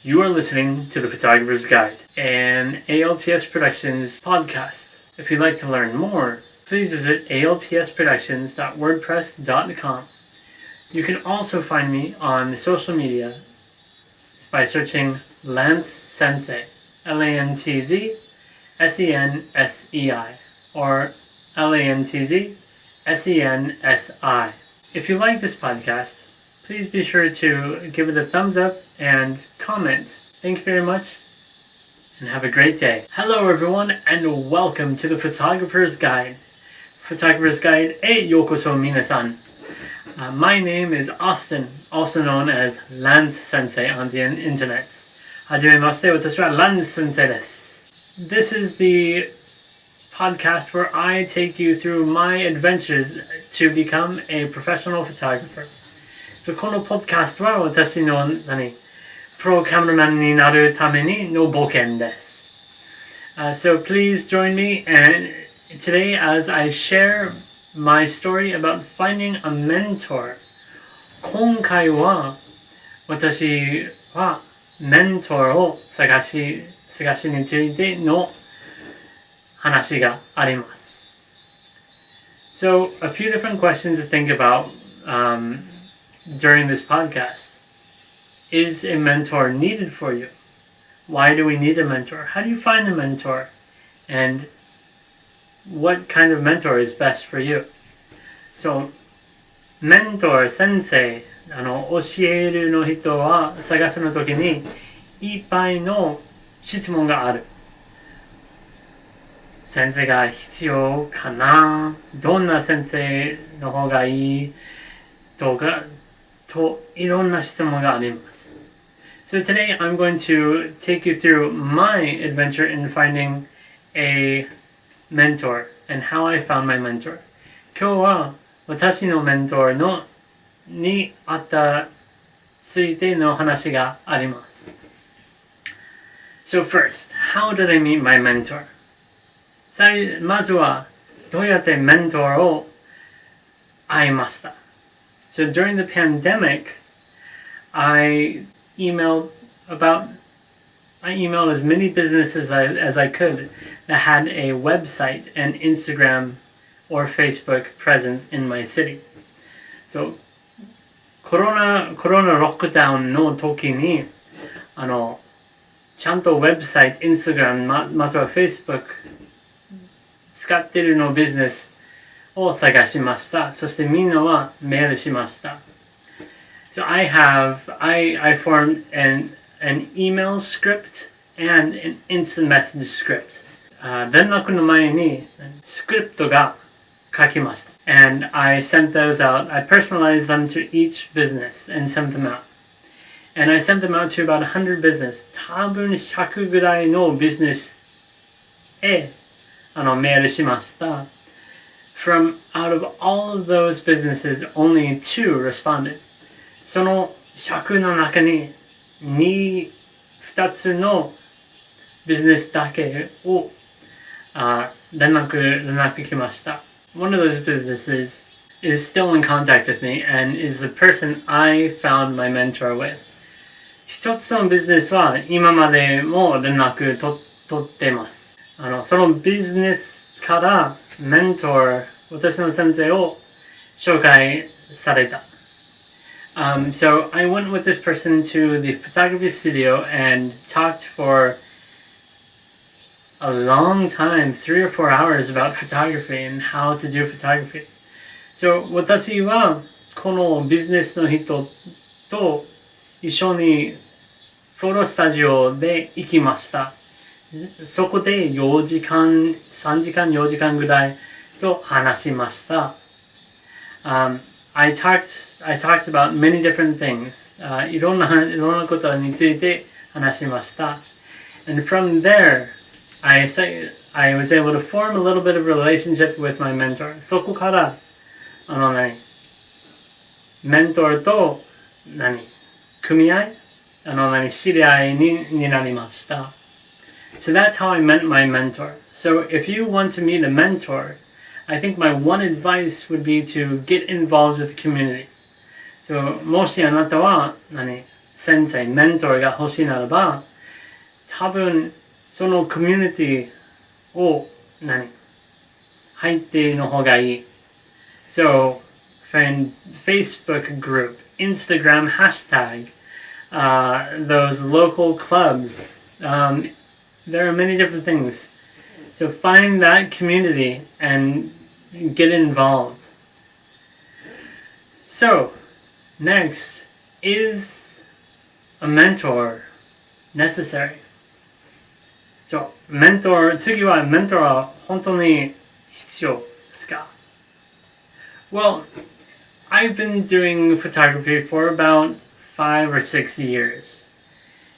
You are listening to The Photographer's Guide, an ALTS Productions podcast. If you'd like to learn more, please visit altsproductions.wordpress.com. You can also find me on social media by searching Lance Sensei, LANTZ-SENSEI, or LANTZ-SENSI. If you like this podcast, please be sure to give it a thumbs up and comment. Thank you very much, and have a great day. Hello everyone, and welcome to the Photographer's Guide. Photographer's Guide へようこそ皆さん. My name is Austin, also known as Lance Sensei on the internet. はじめまして、私は Lance Sensei です. This is the podcast where I take you through my adventures to become a professional photographer. このポッドキャストは私のプロカメラマンになるためにの冒険です。So please join me and today as I share my story about finding a mentor. 今回は私はメントーを探しについての話があります。So a few different questions to think about、during this podcast. Is a mentor needed for you? Why do we need a mentor? How do you find a mentor? And what kind of mentor is best for you? So, メントー、先生、教えるの人は探すの時にいっぱいの質問がある。先生が必要かな？どんな先生の方がいい？といろんな質問があります。So today I'm going to take you through my adventure in finding a mentor and how I found my mentor. 今日は私のメントーにあったついての話があります。So first, how did I meet my mentor? まずはどうやってメントーを会いました。So during the pandemic, I emailed as many businesses as I could that had a website and Instagram or Facebook presence in my city. So コロナロックダウンの時にちゃんとウェブサイト、Instagram または Facebook 使ってるのビジネスを探しました。そしてみんなはメールしました。So I formed an email script and an instant message script. 連絡の前にスクリプトが書きました。And I sent those out. I personalized them to each business and sent them out. And I sent them out to about 100 business. 多分100ぐらいのビジネスへメールしました。From out of all of those businesses, only 2 responded. その100の中に2つのビジネスだけを連絡来ました。One of those businesses is still in contact with me and is the person I found my mentor with. 一つのビジネスは今までも連絡取ってます。そのビジネスからメントー、私の先生を紹介された。So I went with this person to the photography studio and talked for a long time, 3 or 4 hours about photography and how to do photography. So 私はこのビジネスの人と一緒にフォトスタジオで行きました。そこで3時間4時間ぐらいと話しました。I talked about many different things. いろんなことについて話しました。And from there, I was able to form a little bit of a relationship with my mentor. そこからメントーと組み合い知り合いになりました。So that's how I met my mentor. So if you want to meet a mentor, I think my one advice would be to get involved with the community. So もしあなたは先生、メントーが欲しいならば、多分そのコミュニティを入っての方がいい。So, find Facebook group, Instagram hashtag, those local clubs. There are many different things. So find that community and get involved. So, next, is a mentor necessary? So, mentor, 次はメントーは本当に必要ですか? Well, I've been doing photography for about 5 or 6 years.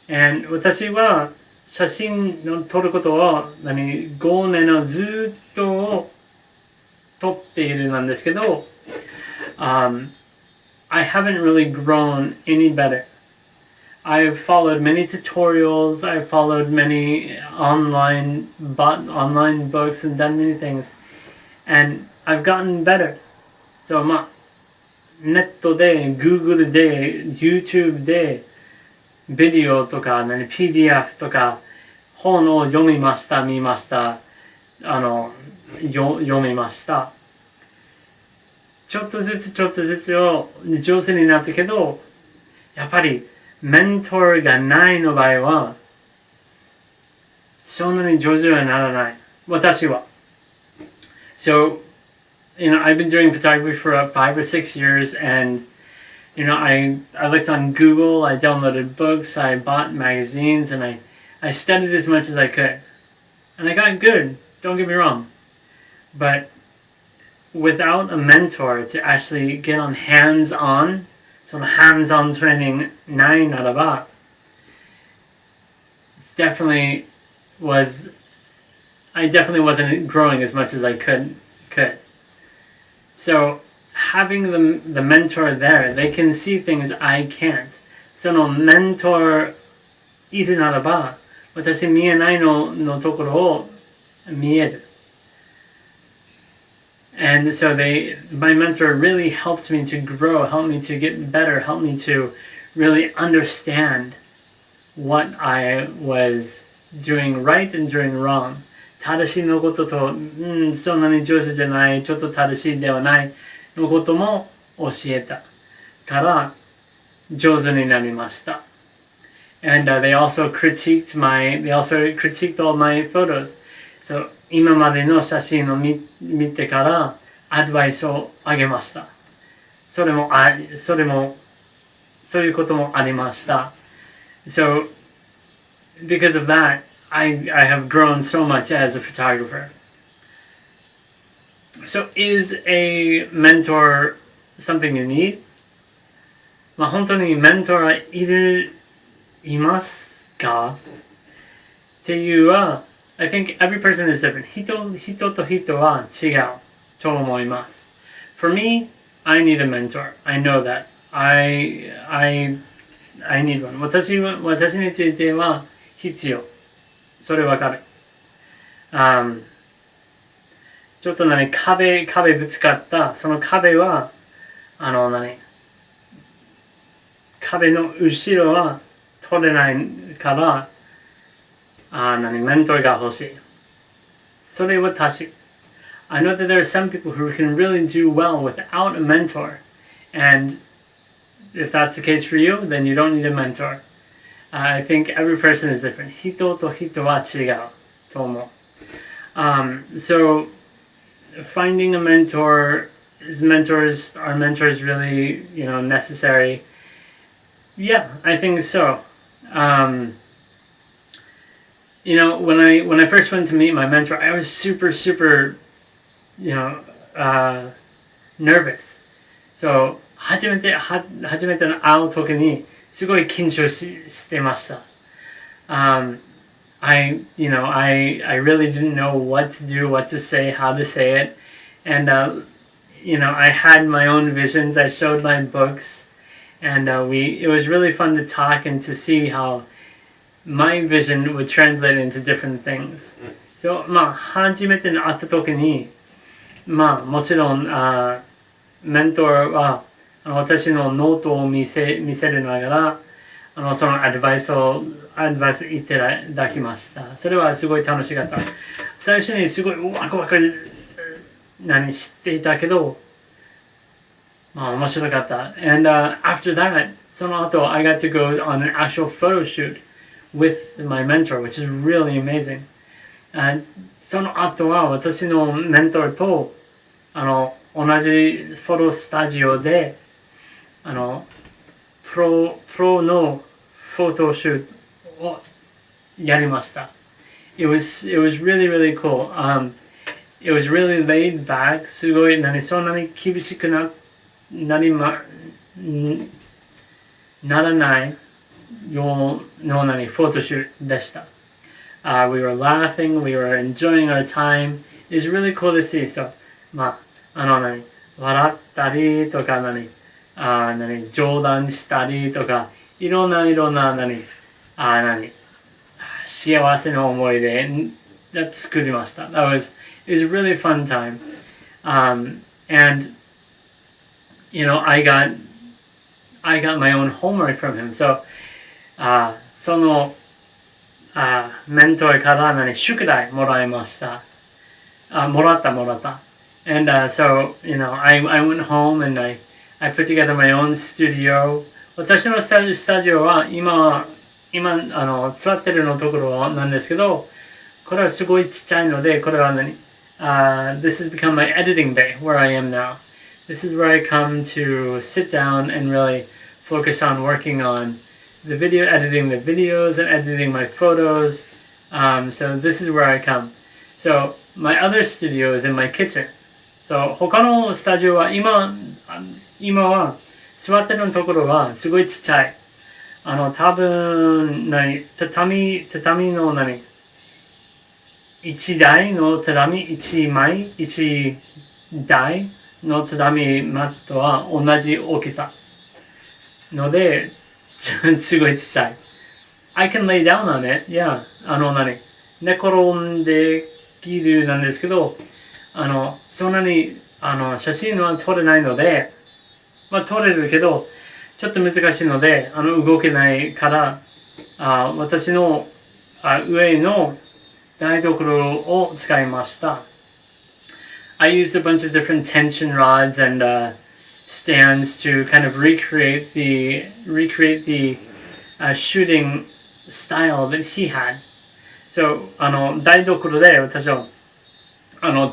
And 私は写真を撮ることを5年をずっと撮っているなんですけど、I haven't really grown any better. I've followed many tutorials, I've followed many online books and done many things. And I've gotten better. So, ネットで、Google で、YouTube で、ビデオとか、PDF とか、本を読みました、見ました、読みました。ちょっとずつを上手になったけど、やっぱりメントーがないの場合は、そんなに上手にはならない。私は。So, I've been doing photography for 5 or 6 years, and I looked on Google, I downloaded books, I bought magazines, and I studied as much as I could. And I got good, don't get me wrong. But without a mentor to actually get on hands-on, その hands-on training ないならば、I definitely wasn't growing as much as I could. So having the mentor there, they can see things I can't. そのメントーいるならば、私見えないのところを見える。And so my mentor really helped me to grow, helped me to get better, helped me to really understand what I was doing right and doing wrong. 正しいのことと、そんなに上手じゃない、ちょっと正しいではないのことも教えたから上手になりました。And they also critiqued all my photos. So, 今までの写真を見てからアドバイスをあげました。そういうこともありました。So, because of that, I have grown so much as a photographer. So, is a mentor something you need? 本当にメントいますかっていうは、I think every person is different. 人と人は違うと思います。For me, I need a mentor. I know that. I need one. 私については必要。それわかる。ちょっと壁ぶつかった。その壁は、壁の後ろは取れないから、メントーが欲しい。それは確か。I know that there are some people who can really do well without a mentor. And if that's the case for you, then you don't need a mentor. I think every person is different. 人と人は違うと思う。So, finding a mentor, are mentors really, necessary? Yeah, I think so. When I first went to meet my mentor, I was super, nervous. So, 初めての会う時にすごい緊張してました。I really didn't know what to do, what to say, how to say it. And, I had my own visions. I showed my books. And it was really fun to talk and to see how my vision would translate into different things. So, 初めて会った時に、もちろん、メントーは私のノートを見せるながそのアドバイス言っていただきました。それはすごい楽しかった。最初にすごいワクワク知っていたけど、まあ面白かった。And after that, その後 I got to go on an actual photo shoot with my mentor, which is really amazing. その後は私のメントーと同じフォトスタジオでプロのフォトシュートをやりました。It was really really cool. It was really laid back. すごいそんなに厳しくならないようなフォトシュートでした。We were laughing, we were enjoying our time. It was really cool to see. So, まあ笑ったりとか冗談したりとかいろんな幸せな思い出作りました。It was a really fun time. And I got my own homework from him. So, そのメントーから宿題もらいました。もらった。And so, I went home and I put together my own studio. 私のスタジオは今座ってるのところなんですけど、これはすごいちっちゃいので、これはthis has become my editing bay where I am now. This is where I come to sit down and really focus on working on the video, editing the videos and editing my photos. So this is where I come. So my other studio is in my kitchen. So 他のスタジオは今は座ってるところはすごいちっちゃい。多分畳の一台の畳一台の畳マットは同じ大きさのですごいちっちゃい。I can lay down on it. Yeah. 寝転んできるなんですけど、そんなに写真は撮れないので、まあ撮れるけどちょっと難しいので動けないから私の上の台所を使いました。I used a bunch of different tension rods and stands to kind of recreate the shooting style that he had. So 台所で私は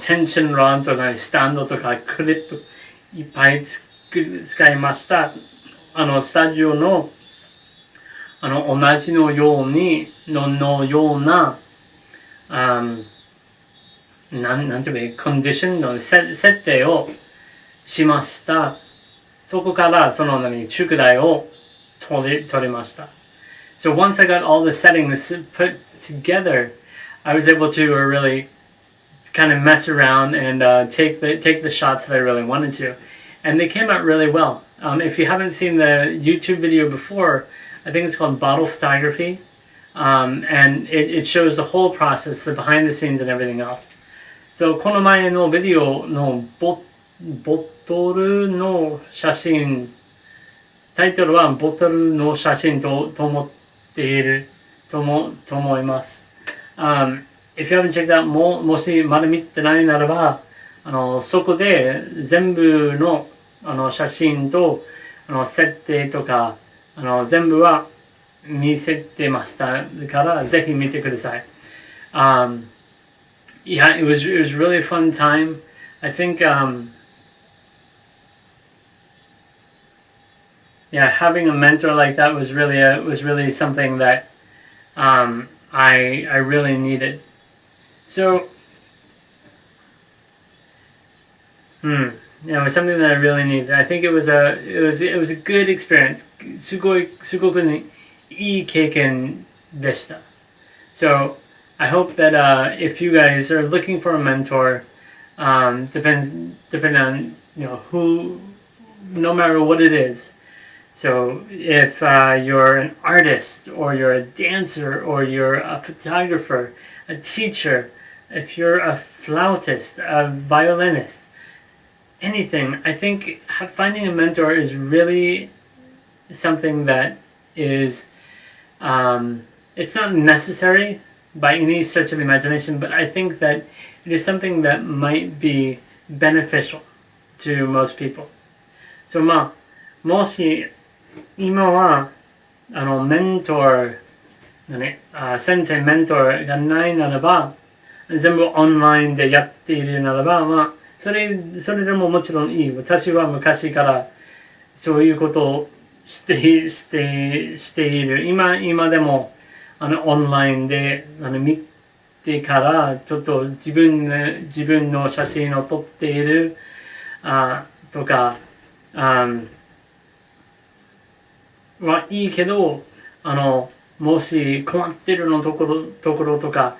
テンションロッドとかスタンドとかクリップいっぱい使いました。スタジオの同じのようななんていうかコンディションの設定をしました。そこからその宿題を取りました。So once I got all the settings put together, I was able to really kind of mess around and take the shots that I really wanted to, and they came out really well. If you haven't seen the YouTube video before, I think it's called Bottle Photography, and it shows the whole process, the behind the scenes and everything else. So この前のビデオのボトルの写真、タイトルはボトルの写真と思っていると思います。If you haven't checked out もしまだ見てないならばそこで全部の写真と設定とか全部は見せてましたからぜひ見てください。Yeah, it was really fun time. I think yeah, having a mentor like that was really something that I really needed. So, it was something that I really needed. I think it was a good experience. すごくいい経験でした。So, I hope that if you guys are looking for a mentor, depending on who, no matter what it is. So if you're an artist or you're a dancer or you're a photographer, a teacher, if you're a flautist, a violinist, anything, I think finding a mentor is really something that is it's not necessary by any stretch of the imagination, but I think that it is something that might be beneficial to most people. So まあ、もし今はメントー先生メントーがないならば、全部オンラインでやっているならば、まあそれでももちろんいい。私は昔からそういうことをしている。今でもオンラインで見てからちょっと自分の写真を撮っているとかはいいけどもし困ってるところとか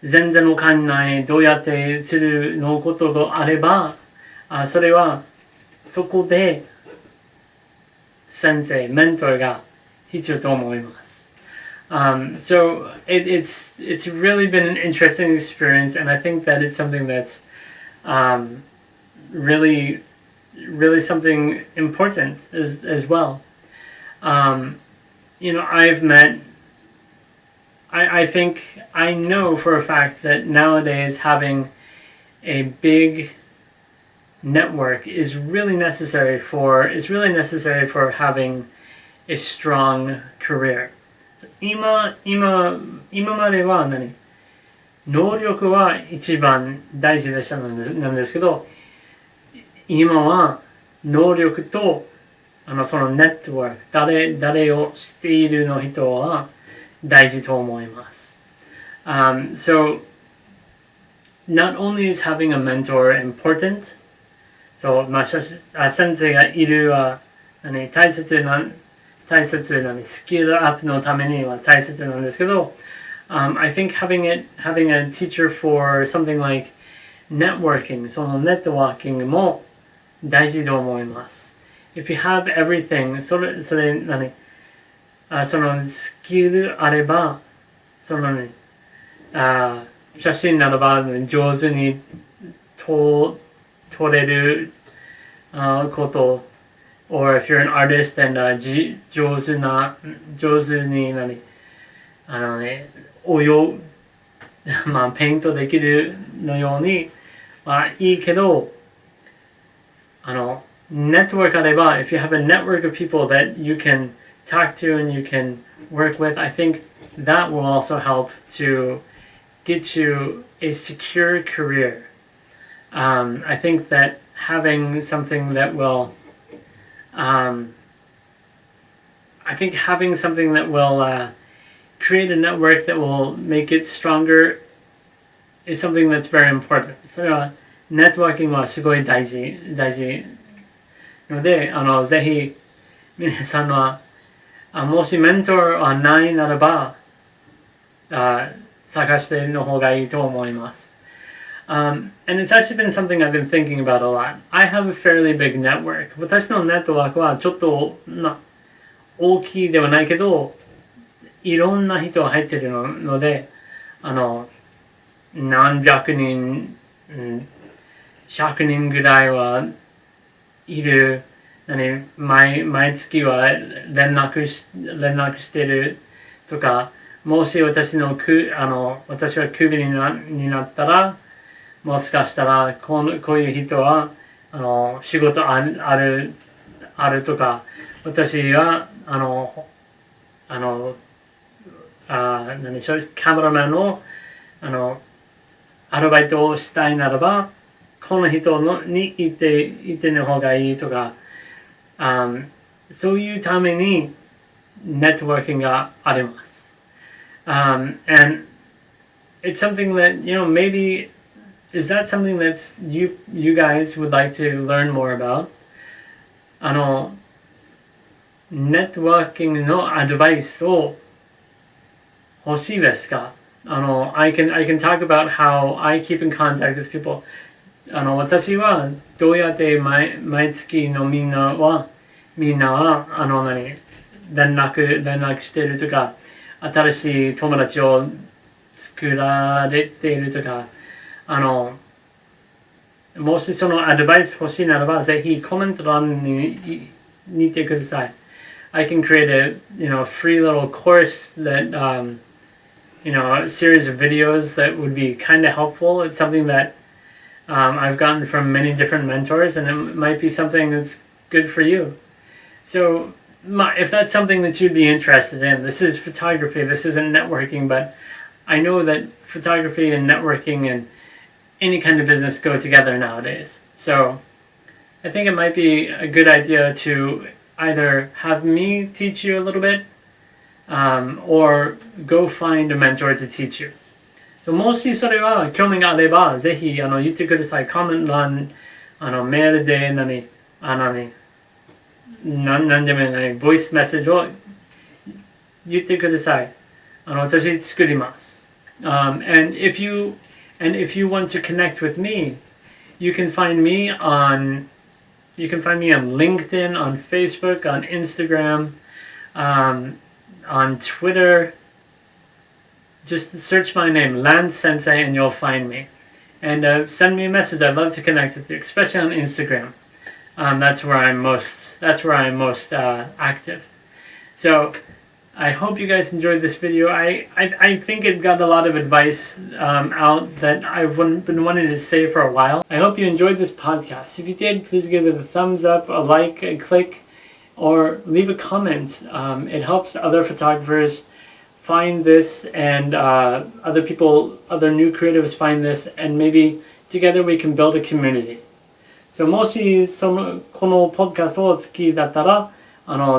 全然わかんないどうやってするのことがあればそれはそこで先生メントーが必要と思います。So it's really been an interesting experience, and I think that it's something that's really something important as well. I've met. I think I know for a fact that nowadays having a big network is really necessary for having a strong career. 今までは能力は一番大事でしたなんですけど、今は能力とそのネットワーク、誰を知っているの人は大事と思います。So not only is having a mentor important, so 先生がいるは大切なスキルアップのためには大切なんですけど、I think having a teacher for something like networking, そのネットワーキングも大事と思います。If you have everything, そのスキルあれば、写真ならば上手に撮れること。Or if you're an artist and 上手にペイントできるのようにいいけどnetwork あれば if you have a network of people that you can talk to and you can work with, I think that will also help to get you a secure career. I think that having something that will create a network that will make it stronger is something that's very important. それはネットワーキングはすごい大事ので、ぜひ皆さんはもしメントーはないならば探しての方がいいと思います。And it's actually been something I've been thinking about a lot. I have a fairly big network. 私のネットワークはちょっと大きいではないけど、いろんな人が入っているので、何百人、100人ぐらいはいる。毎月は連絡してるとか、もし私はクビになったら、もしかしたらこういう人は仕事あるとか、私はカメラマンのアルバイトをしたいならばこの人にいての方がいいとか、そういうためにネットワーキングがあります。And it's something that maybe is that something that's you guys would like to learn more about? ネットワーキングのアドバイスを欲しいですか？I can talk about how I keep in contact with people. 私はどうやって毎月のみんなは連絡しているとか、新しい友達を作られているとか、もしそのアドバイス欲しいならばぜひコメント欄に見てください。I can create a free little course that a series of videos that would be kind of helpful. It's something that I've gotten from many different mentors, and it might be something that's good for you. So if that's something that you'd be interested in, this is photography, this isn't networking, but I know that photography and networking and any kind of business go together nowadays. So I think it might be a good idea to either have me teach you a little bit, or go find a mentor to teach you. So もしそれは興味があれば、ぜひ言ってください。コメント欄、メールで何でもないボイスメッセージを言ってください。私作ります。And if you want to connect with me, you can find me on LinkedIn, on Facebook, on Instagram, on Twitter. Just search my name, Land Sensei, and you'll find me. And send me a message. I'd love to connect with you, especially on Instagram. That's where I'm most active. So I hope you guys enjoyed this video. I think it got a lot of advice out that I've been wanting to say for a while. I hope you enjoyed this podcast. If you did, please give it a thumbs up, a like, a click, or leave a comment. It helps other photographers find this, and other new creatives find this, and maybe together we can build a community. So もしこのポッドキャストを好きだったら、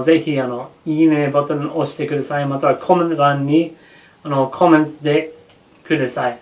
ぜひいいねボタンを押してください。またはコメント欄にコメントでください。